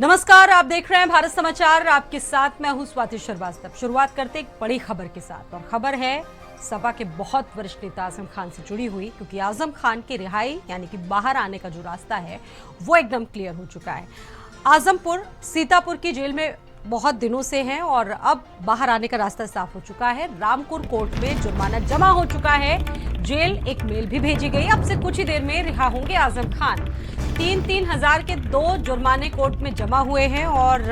नमस्कार, आप देख रहे हैं भारत समाचार। आपके साथ मैं हूं स्वाति श्रीवास्तव। शुरुआत करते एक बड़ी खबर के साथ, और खबर है सपा के बहुत वरिष्ठ नेता आजम खान से जुड़ी हुई, क्योंकि आजम खान की रिहाई यानी कि बाहर आने का जो रास्ता है वो एकदम क्लियर हो चुका है। आजमपुर सीतापुर की जेल में बहुत दिनों से हैं और अब बाहर आने का रास्ता साफ हो चुका है। रामपुर कोर्ट में जुर्माना जमा हो चुका है। जेल एक मेल भी भेजी गई। अब से कुछ ही देर में रिहा होंगे आजम खान। 3-3 हजार के 2 जुर्माने कोर्ट में जमा हुए हैं और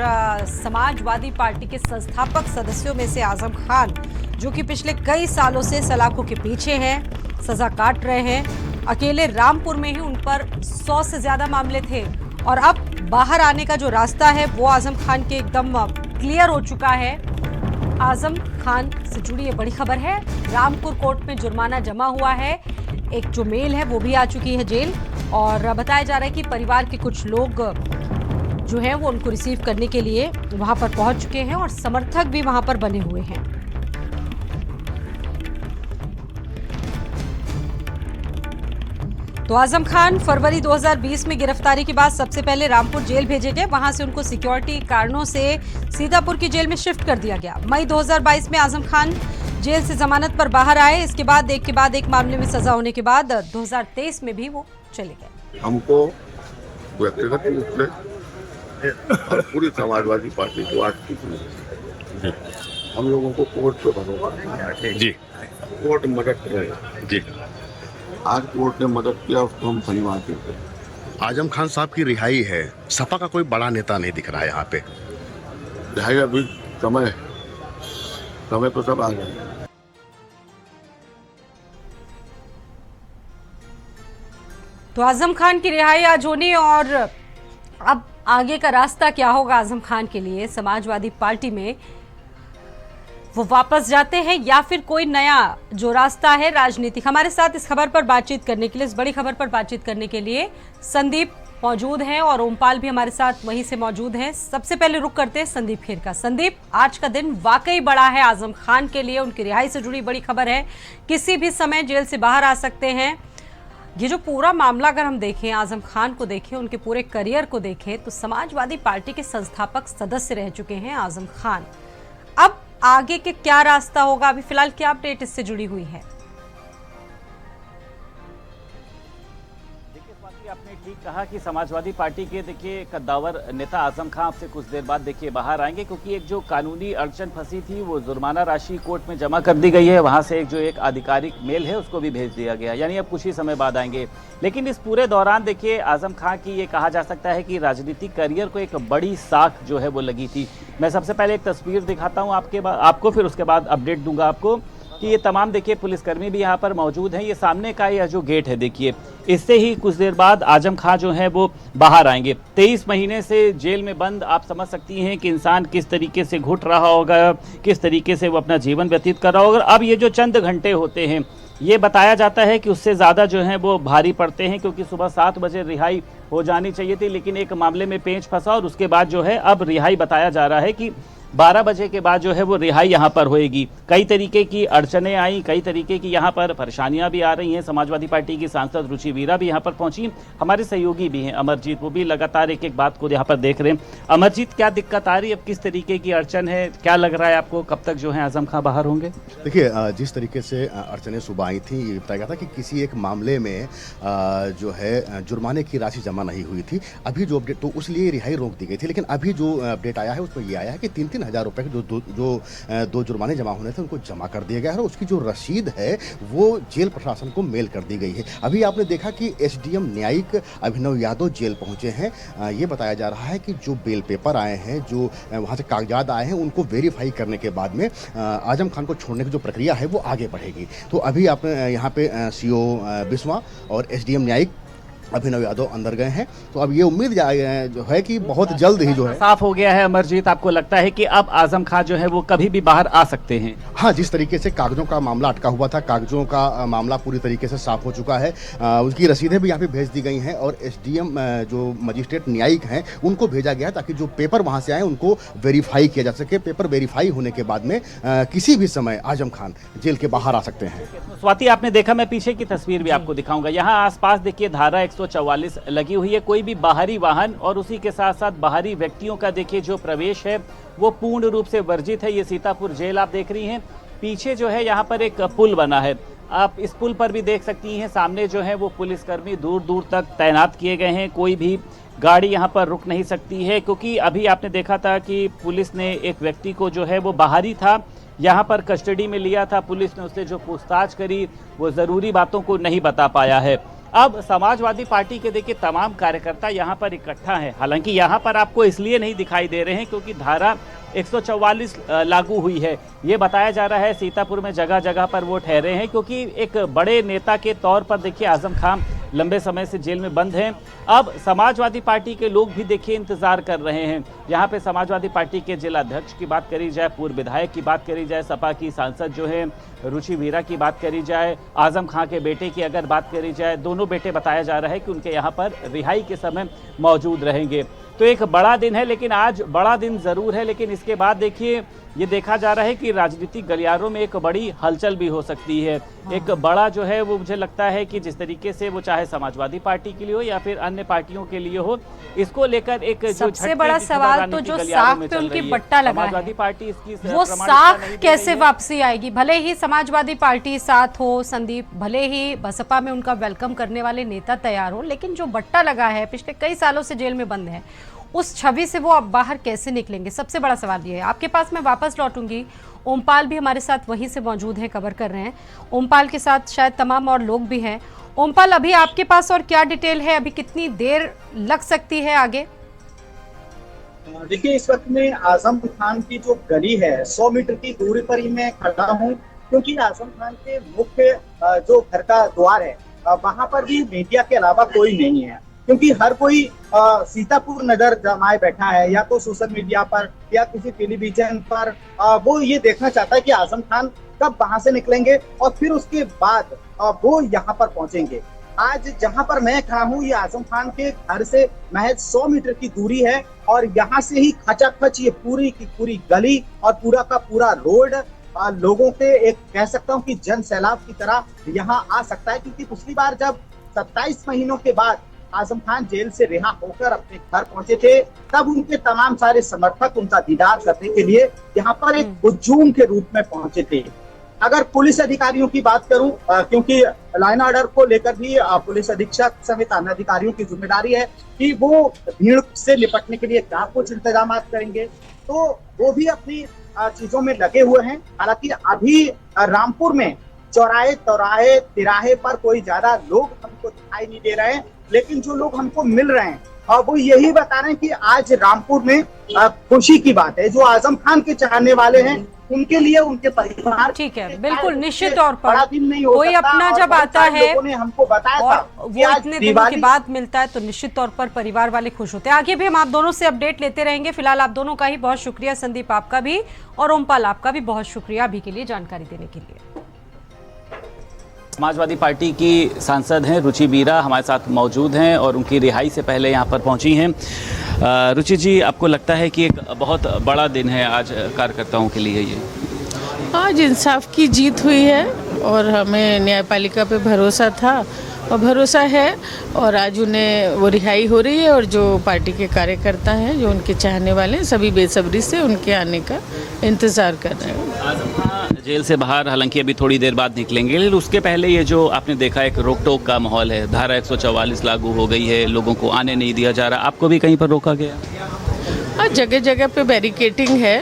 समाजवादी पार्टी के संस्थापक सदस्यों में से आजम खान, जो कि पिछले कई सालों से सलाखों के पीछे हैं, सजा काट रहे हैं। अकेले रामपुर में ही उन पर 100 से ज्यादा मामले थे और अब बाहर आने का जो रास्ता है वो आजम खान के एकदम क्लियर हो चुका है। आजम खान से जुड़ी ये बड़ी खबर है। रामपुर कोर्ट में जुर्माना जमा हुआ है। एक जो मेल है वो भी आ चुकी है जेल, और बताया जा रहा है कि परिवार के कुछ लोग जो हैं वो उनको रिसीव करने के लिए वहां पर पहुंच चुके हैं और समर्थक भी वहां पर बने हुए हैं। तो आजम खान फरवरी 2020 में गिरफ्तारी के बाद सबसे पहले रामपुर जेल भेजे गए। वहां से उनको सिक्योरिटी कारणों से सीतापुर की जेल में शिफ्ट कर दिया गया। मई 2022 में आजम खान जेल से जमानत पर बाहर आए। इसके बाद एक मामले में सजा होने के बाद 2023 में भी वो चले गए। हमको व्यक्तिगत रूप से और पूरी समाजवादी पार्टी को आज की हम लोगों को कोर्ट पे भरोसा जी, कोर्ट मदद करे जी। आज कोर्ट ने मदद किया, उसको हम धन्यवाद देते हैं। आजम खान साहब की रिहाई है, सपा का कोई बड़ा नेता नहीं दिख रहा है यहाँ पे। रिहाई अभी समय तो सब आ गए। तो आजम खान की रिहाई आज होनी, और अब आगे का रास्ता क्या होगा आजम खान के लिए? समाजवादी पार्टी में वो वापस जाते हैं या फिर कोई नया जो रास्ता है राजनीतिक? हमारे साथ इस खबर पर बातचीत करने के लिए, इस बड़ी खबर पर बातचीत करने के लिए संदीप मौजूद हैं और ओमपाल भी हमारे साथ वहीं से मौजूद हैं। सबसे पहले रुक करते हैं संदीप खेर का। संदीप, आज का दिन वाकई बड़ा है आजम खान के लिए। उनकी रिहाई से जुड़ी बड़ी खबर है, किसी भी समय जेल से बाहर आ सकते हैं। ये जो पूरा मामला अगर हम देखें, आजम खान को देखें, उनके पूरे करियर को देखें, तो समाजवादी पार्टी के संस्थापक सदस्य रह चुके हैं आजम खान। अब आगे के क्या रास्ता होगा? अभी फिलहाल क्या अपडेट इससे जुड़ी हुई है? आपने ठीक कहा कि समाजवादी पार्टी के देखिए कद्दावर नेता आजम खान अब से कुछ देर बाद देखिए बाहर आएंगे, क्योंकि एक जो कानूनी अड़चन फंसी थी वो जुर्माना राशि कोर्ट में जमा कर दी गई है। वहां से एक आधिकारिक मेल है उसको भी भेज दिया गया, यानी अब कुछ ही समय बाद आएंगे। लेकिन इस पूरे दौरान देखिए आजम खान की ये कहा जा सकता है कि राजनीतिक करियर को एक बड़ी साख जो है वो लगी थी। मैं सबसे पहले एक तस्वीर दिखाता हूँ आपको, फिर उसके बाद अपडेट दूंगा आपको कि ये तमाम देखिए पुलिसकर्मी भी यहाँ पर मौजूद हैं। ये सामने का यह जो गेट है देखिए, इससे ही कुछ देर बाद आजम खान जो है वो बाहर आएंगे। 23 महीने से जेल में बंद, आप समझ सकती हैं कि इंसान किस तरीके से घुट रहा होगा, किस तरीके से वो अपना जीवन व्यतीत कर रहा होगा। अब ये जो चंद घंटे होते हैं, ये बताया जाता है कि उससे ज़्यादा जो है वो भारी पड़ते हैं, क्योंकि सुबह 7 बजे रिहाई हो जानी चाहिए थी, लेकिन एक मामले में पेंच फंसा और उसके बाद जो है अब रिहाई बताया जा रहा है कि 12 बजे के बाद जो है वो रिहाई यहाँ पर होएगी। कई तरीके की अड़चनें आई, कई तरीके की यहाँ पर परेशानियां भी आ रही हैं। समाजवादी पार्टी की सांसद रुचि वीरा भी यहाँ पर पहुंची, हमारे सहयोगी भी हैं अमरजीत, वो भी लगातार एक बात को यहाँ पर देख रहे हैं। अमरजीत, क्या दिक्कत आ रही है? अब किस तरीके की अड़चन है? क्या लग रहा है आपको, कब तक जो है आजम खान बाहर होंगे? देखिए, जिस तरीके से अड़चनें सुबह आई थी, ये बताया गया था कि किसी एक मामले में जो है जुर्माने की राशि जमा नहीं हुई थी। अभी जो अपडेट, तो उसलिए रिहाई रोक दी गई थी, लेकिन अभी जो अपडेट आया है उसमें ये आया है कि 3-3 हजार रुपए के जो 2 जुर्माने जमा होने थे उनको जमा कर दिया गया है, और उसकी जो रसीद है वो जेल प्रशासन को मेल कर दी गई है। अभी आपने देखा कि एसडीएम न्यायिक अभिनव यादव जेल पहुंचे हैं। ये बताया जा रहा है कि जो बेल पेपर आए हैं, जो वहां से कागजात आए हैं, उनको वेरीफाई करने के बाद में आजम खान को छोड़ने की जो प्रक्रिया है वो आगे बढ़ेगी। तो अभी आपने यहाँ पे सीओ बिस्वा और एसडीएम न्यायिक अभिनव यादव अंदर गए हैं, तो अब ये उम्मीद जो है कि बहुत जल्द ही जो है साफ हो गया है। अमरजीत, आपको लगता है कि अब आजम खान जो है वो कभी भी बाहर आ सकते हैं? हाँ, जिस तरीके से कागजों का मामला अटका हुआ था, कागजों का मामला पूरी तरीके से साफ हो चुका है। उसकी रसीदें भी यहाँ पे भेज दी गई हैं और एसडीएम जो मजिस्ट्रेट न्यायिक हैं उनको भेजा गया ताकि जो पेपर वहाँ से आए उनको वेरीफाई किया जा सके। पेपर वेरीफाई होने के बाद में किसी भी समय आजम खान जेल के बाहर आ सकते हैं। स्वाति, आपने देखा, मैं पीछे की तस्वीर भी आपको दिखाऊंगा। यहाँ आसपास देखिए धारा 144 लगी हुई है। कोई भी बाहरी वाहन और उसी के साथ साथ बाहरी व्यक्तियों का देखिए जो प्रवेश है वो पूर्ण रूप से वर्जित है। ये सीतापुर जेल आप देख रही हैं। पीछे जो है यहाँ पर एक पुल बना है, आप इस पुल पर भी देख सकती हैं। सामने जो है वो पुलिसकर्मी दूर दूर तक तैनात किए गए हैं। कोई भी गाड़ी यहाँ पर रुक नहीं सकती है, क्योंकि अभी आपने देखा था कि पुलिस ने एक व्यक्ति को जो है वो बाहरी था यहाँ पर कस्टडी में लिया था। पुलिस ने उससे जो पूछताछ करी वो ज़रूरी बातों को नहीं बता पाया है। अब समाजवादी पार्टी के देखिए तमाम कार्यकर्ता यहाँ पर इकट्ठा हैं। हालांकि यहाँ पर आपको इसलिए नहीं दिखाई दे रहे हैं क्योंकि धारा 144 लागू हुई है। ये बताया जा रहा है सीतापुर में जगह जगह पर वो ठहरे हैं, क्योंकि एक बड़े नेता के तौर पर देखिए आजम खान लंबे समय से जेल में बंद हैं। अब समाजवादी पार्टी के लोग भी देखिए इंतजार कर रहे हैं। यहाँ पे समाजवादी पार्टी के जिला अध्यक्ष की बात करी जाए, पूर्व विधायक की बात करी जाए, सपा की सांसद जो है रुचि वीरा की बात करी जाए, आजम खान के बेटे की अगर बात करी जाए, दोनों बेटे बताया जा रहा है कि उनके यहाँ पर रिहाई के समय मौजूद रहेंगे। तो एक बड़ा दिन है, लेकिन आज बड़ा दिन ज़रूर है, लेकिन इसके बाद देखिए ये देखा जा रहा है कि राजनीतिक गलियारों में एक बड़ी हलचल भी हो सकती है। एक बड़ा जो है वो मुझे लगता है कि जिस तरीके से वो चाहे समाजवादी पार्टी के लिए हो या फिर अन्य पार्टियों के लिए हो, इसको लेकर एक जो सबसे बड़ा सवाल तो जो साख पे उनकी बट्टा लगा है, समाजवादी पार्टी इसकी वो साख कैसे वापसी आएगी। भले ही समाजवादी पार्टी साथ हो संदीप, भले ही बसपा में उनका वेलकम करने वाले नेता तैयार हो, लेकिन जो बट्टा लगा है पिछले कई सालों से जेल में बंद है, उस छवि से वो अब बाहर कैसे निकलेंगे, सबसे बड़ा सवाल ये है। आपके पास मैं वापस लौटूंगी। ओमपाल भी हमारे साथ वहीं से मौजूद हैं, कवर कर रहे हैं। ओमपाल के साथ शायद तमाम और लोग भी हैं। ओमपाल, अभी आपके पास और क्या डिटेल है, अभी कितनी देर लग सकती है आगे? देखिए, इस वक्त में आजम खान की जो गली है 100 मीटर की दूरी पर ही मैं खड़ा हूँ, क्योंकि आजम खान के मुख्य जो घर का द्वार है वहां पर भी मीडिया के अलावा कोई नहीं है, क्योंकि हर कोई सीतापुर नजर जमाए बैठा है, या तो सोशल मीडिया पर या किसी टेलीविजन पर। वो ये देखना चाहता है कि आजम खान कब वहां से निकलेंगे और फिर उसके बाद वो यहाँ पर पहुंचेंगे। आज जहां पर मैं खड़ा हूँ ये आजम खान के घर से महज 100 मीटर की दूरी है, और यहाँ से ही खचाखच ये पूरी की पूरी गली और पूरा का पूरा रोड लोगों के एक कह सकता हूँ कि जन सैलाब की तरह यहाँ आ सकता है। क्योंकि पिछली बार जब 27 महीनों के बाद आजम खान जेल से रिहा होकर अपने घर पहुंचे थे, तब उनके तमाम सारे समर्थक उनका दीदार करने के लिए यहाँ पर एक हुजूम के रूप में पहुंचे थे। अगर पुलिस अधिकारियों की बात करूं, क्योंकि लाइन ऑर्डर को लेकर भी पुलिस अधीक्षक समेत अन्य अधिकारियों की जिम्मेदारी है कि वो भीड़ से निपटने के लिए क्या कुछ इंतजाम करेंगे, तो वो भी अपनी चीजों में लगे हुए हैं। हालांकि अभी रामपुर में चौराहे तिराहे पर कोई ज्यादा लोग हमको दिखाई नहीं दे रहे हैं, लेकिन जो लोग हमको मिल रहे हैं वो यही बता रहे हैं कि आज रामपुर में खुशी की बात है। जो आजम खान के चाहने वाले हैं उनके लिए, उनके परिवार, ठीक है, बिल्कुल निश्चित तौर पर बड़ा दिन नहीं हो कोई सकता। अपना जब आता है लोगों ने हमको बताया और था वो कि आज इतने दिनों के बाद मिलता है तो निश्चित तौर पर परिवार वाले खुश होते हैं। आगे भी हम आप दोनों से अपडेट लेते रहेंगे। फिलहाल आप दोनों का ही बहुत शुक्रिया, संदीप आपका भी, और ओमपाल आपका भी बहुत शुक्रिया अभी के लिए जानकारी देने के लिए। समाजवादी पार्टी की सांसद हैं रुचि वीरा हमारे साथ मौजूद हैं और उनकी रिहाई से पहले यहाँ पर पहुँची हैं। रुचि जी, आपको लगता है कि एक बहुत बड़ा दिन है आज कार्यकर्ताओं के लिए? ये आज इंसाफ की जीत हुई है और हमें न्यायपालिका पे भरोसा था और भरोसा है, और आज उन्हें वो रिहाई हो रही है। और जो पार्टी के कार्यकर्ता हैं, जो उनके चाहने वाले हैं, सभी बेसब्री से उनके आने का इंतज़ार कर रहे हैं। आजम खान जेल से बाहर हालांकि अभी थोड़ी देर बाद निकलेंगे, लेकिन उसके पहले ये जो आपने देखा एक रोक टोक का माहौल है, धारा 144 लागू हो गई है, लोगों को आने नहीं दिया जा रहा, आपको भी कहीं पर रोका गया? आज जगह जगह पे बैरिकेटिंग है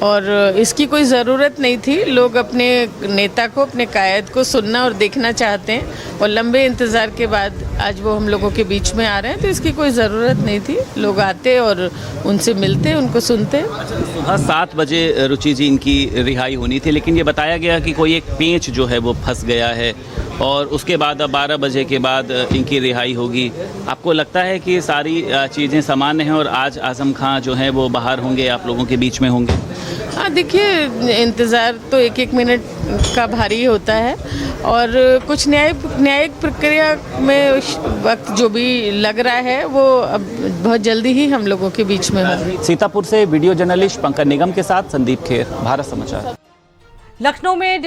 और इसकी कोई ज़रूरत नहीं थी। लोग अपने नेता को, अपने कायद को सुनना और देखना चाहते हैं, और लंबे इंतज़ार के बाद आज वो हम लोगों के बीच में आ रहे हैं, तो इसकी कोई ज़रूरत नहीं थी। लोग आते और उनसे मिलते, उनको सुनते। सुबह 7 बजे रुचि जी इनकी रिहाई होनी थी, लेकिन ये बताया गया कि कोई एक पेंच जो है वो फंस गया है और उसके बाद अब 12 बजे के बाद इनकी रिहाई होगी। आपको लगता है कि सारी चीज़ें सामान्य हैं और आज आजम खान जो है वो बाहर होंगे, आप लोगों के बीच में होंगे? हाँ, देखिए, इंतज़ार तो एक एक मिनट का भारी होता है, और कुछ न्यायिक प्रक्रिया में वक्त जो भी लग रहा है वो अब बहुत जल्दी ही हम लोगों के बीच में होगा। सीतापुर से वीडियो जर्नलिस्ट पंकज निगम के साथ संदीप खेर, भारत समाचार। लखनऊ में